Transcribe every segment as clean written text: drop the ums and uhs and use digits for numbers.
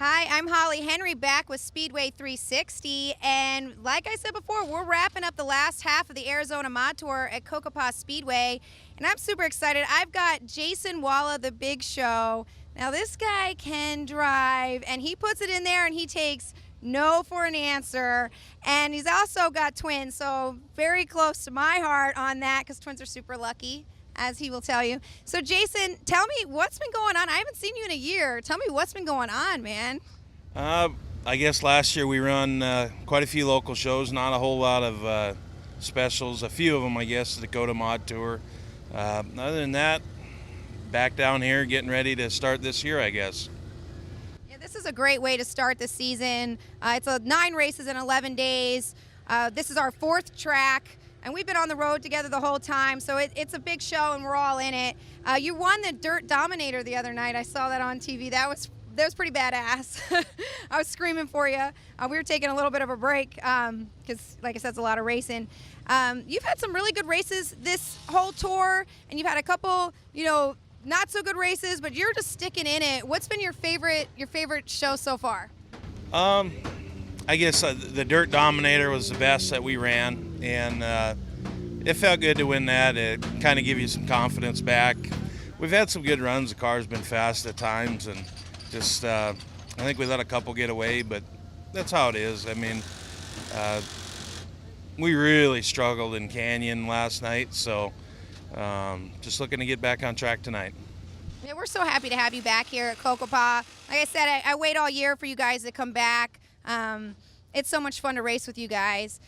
Hi, I'm Holli Henry back with Speedway 360, and like I said before, we're wrapping up the last half of the Arizona Mod Tour at Cocopah Speedway, and I'm super excited. I've got Jason Wolla, the Big Show. Now this guy can drive, and he puts it in there, and he takes no for an answer, and he's also got twins, so very close to my heart on that because twins are super lucky, as he will tell you. So Jason, tell me what's been going on. I haven't seen you in a year. Tell me what's been going on, man. I guess last year we run quite a few local shows, not a whole lot of specials. A few of them, I guess, the Dakota Mod Tour. Other than that, back down here getting ready to start this year, I guess. Yeah, this is a great way to start the season. It's 9 races in 11 days. This is our 4th track. And we've been on the road together the whole time, so it's a big show and we're all in it. You won the Dirt Dominator the other night. I saw that on TV. That was pretty badass. I was screaming for you. We were taking a little bit of a break because, like I said, it's a lot of racing. You've had some really good races this whole tour, and you've had a couple, not so good races, but you're just sticking in it. What's been your favorite show so far? I guess the Dirt Dominator was the best that we ran, and it felt good to win that. It kind of gives you some confidence back. We've had some good runs. The car's been fast at times, and just I think we let a couple get away, but that's how it is. I mean, we really struggled in Canyon last night, so just looking to get back on track tonight. Yeah, we're so happy to have you back here at Cocopah. Like I said, I wait all year for you guys to come back. It's so much fun to race with you guys.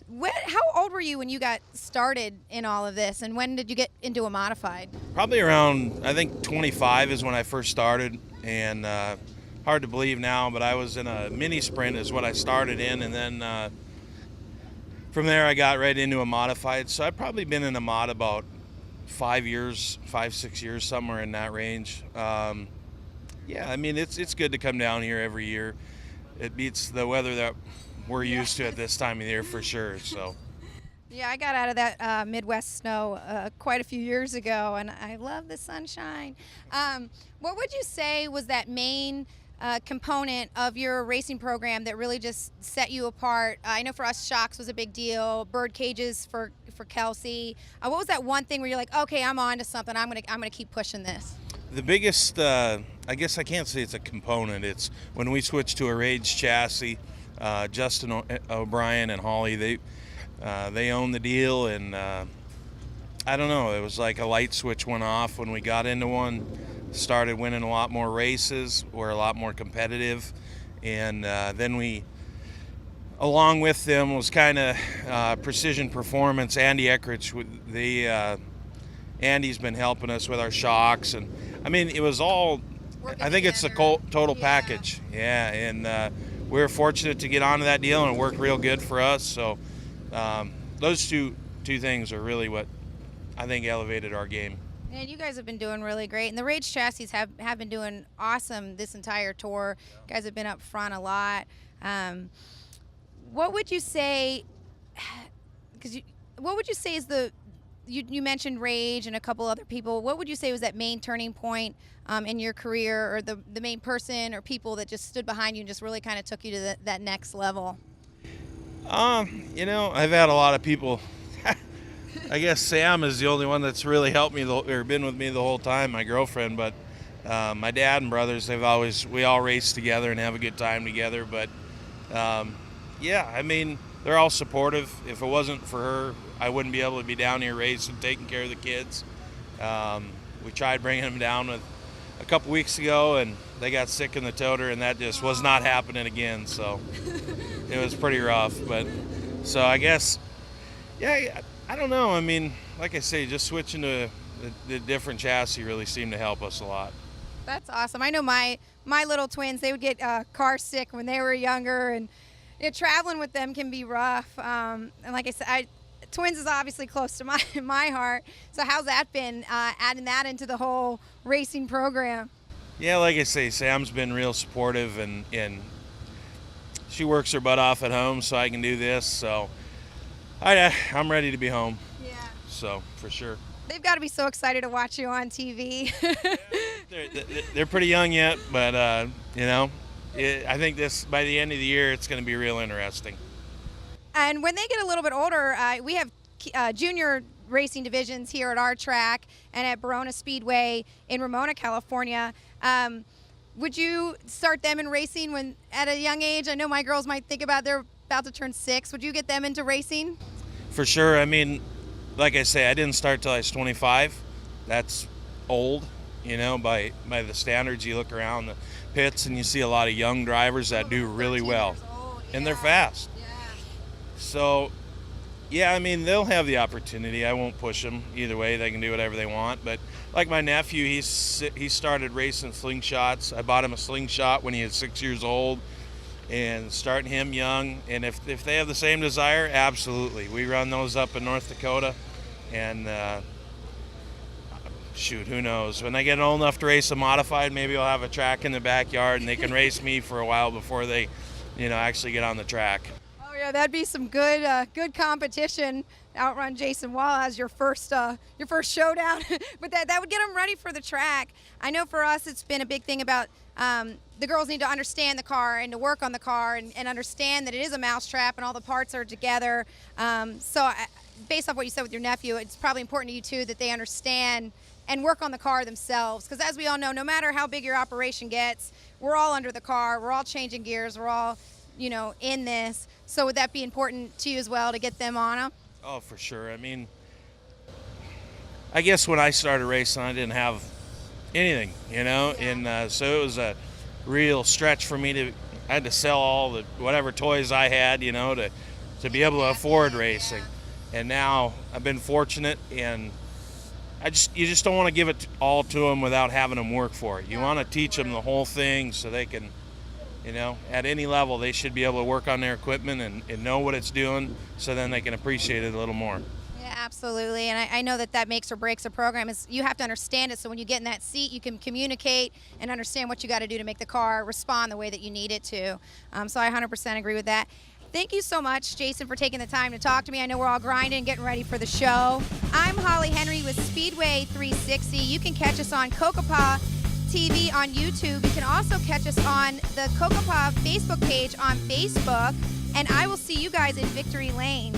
How old were you when you got started in all of this, and when did you get into a modified? Probably around, I think 25 is when I first started, and hard to believe now, but I was in a mini sprint is what I started in, and then from there I got right into a modified. So I've probably been in a mod about 5 years, 5-6 years, somewhere in that range. Yeah, I mean, it's good to come down here every year. It beats the weather that we're used to at this time of the year for sure. So, yeah, I got out of that Midwest snow quite a few years ago, and I love the sunshine. What would you say was that main component of your racing program that really just set you apart? I know for us, shocks was a big deal. Bird cages for Kelsey. What was that one thing where you're like, okay, I'm on to something. I'm gonna keep pushing this? The biggest, I guess I can't say it's a component. It's when we switched to a Rage chassis. Justin O'Brien and Holly, they own the deal, and I don't know. It was like a light switch went off when we got into one. Started winning a lot more races. We're a lot more competitive, and then we, along with them, was kind of Precision Performance. Andy Eckrich, Andy's been helping us with our shocks, and I mean, it was all. I think it's the total package. Yeah, and we were fortunate to get onto that deal, and it worked real good for us. So those two things are really what I think elevated our game. And you guys have been doing really great, and the Rage chassis have been doing awesome this entire tour. You guys have been up front a lot. What would you say? What would you say is the You mentioned Rage and a couple other people. What would you say was that main turning point in your career, or the main person or people that just stood behind you and just really kind of took you to that next level? I've had a lot of people. I guess Sam is the only one that's really helped me or been with me the whole time, my girlfriend. But my dad and brothers, we all race together and have a good time together. But yeah, I mean, they're all supportive. If it wasn't for her, I wouldn't be able to be down here racing, taking care of the kids. We tried bringing them down a couple weeks ago, and they got sick in the toter, and that just was not happening again. So it was pretty rough. But so I guess, yeah, I don't know. I mean, like I say, just switching to the different chassis really seemed to help us a lot. That's awesome. I know my little twins, they would get car sick when they were younger, and traveling with them can be rough. And like I said, twins is obviously close to my heart. So how's that been, adding that into the whole racing program? Yeah, like I say, Sam's been real supportive, and she works her butt off at home so I can do this. So I'm ready to be home. Yeah. So for sure. They've got to be so excited to watch you on TV. They're pretty young yet, but I think this by the end of the year, it's going to be real interesting. And when they get a little bit older, we have junior racing divisions here at our track and at Barona Speedway in Ramona, California. Would you start them in racing when at a young age? I know my girls might think about they're about to turn 6. Would you get them into racing? For sure. I mean, like I say, I didn't start till I was 25. That's old, by the standards. You look around the pits and you see a lot of young drivers that do really well, and they're fast. Yeah. So, yeah, I mean, they'll have the opportunity. I won't push them either way. They can do whatever they want. But like my nephew, he started racing slingshots. I bought him a slingshot when he was 6 years old, and starting him young. And if they have the same desire, absolutely. We run those up in North Dakota, and shoot, who knows? When I get old enough to race a modified, maybe I'll have a track in the backyard, and they can race me for a while before they, actually get on the track. Oh yeah, that'd be some good competition. Outrun Jason Wolla as your first showdown, but that would get them ready for the track. I know for us, it's been a big thing about the girls need to understand the car and to work on the car and understand that it is a mousetrap and all the parts are together. Based off what you said with your nephew, it's probably important to you too that they understand and work on the car themselves, because as we all know, no matter how big your operation gets, we're all under the car, we're all changing gears, we're all, in this. So would that be important to you as well to get them on them? Oh, for sure. I mean, I guess when I started racing, I didn't have anything, Yeah. and so it was a real stretch for me I had to sell all the whatever toys I had, to be able to afford racing. And now I've been fortunate, and you just don't want to give it all to them without having them work for it. You want to teach them the whole thing so they can, at any level, they should be able to work on their equipment and know what it's doing, so then they can appreciate it a little more. Yeah, absolutely. And I know that makes or breaks a program. Is you have to understand it, so when you get in that seat, you can communicate and understand what you got to do to make the car respond the way that you need it to. So I 100% agree with that. Thank you so much, Jason, for taking the time to talk to me. I know we're all grinding, getting ready for the show. I'm Holli Henry with Speedway 360. You can catch us on Cocopah TV on YouTube. You can also catch us on the Cocopah Facebook page on Facebook. And I will see you guys in Victory Lane.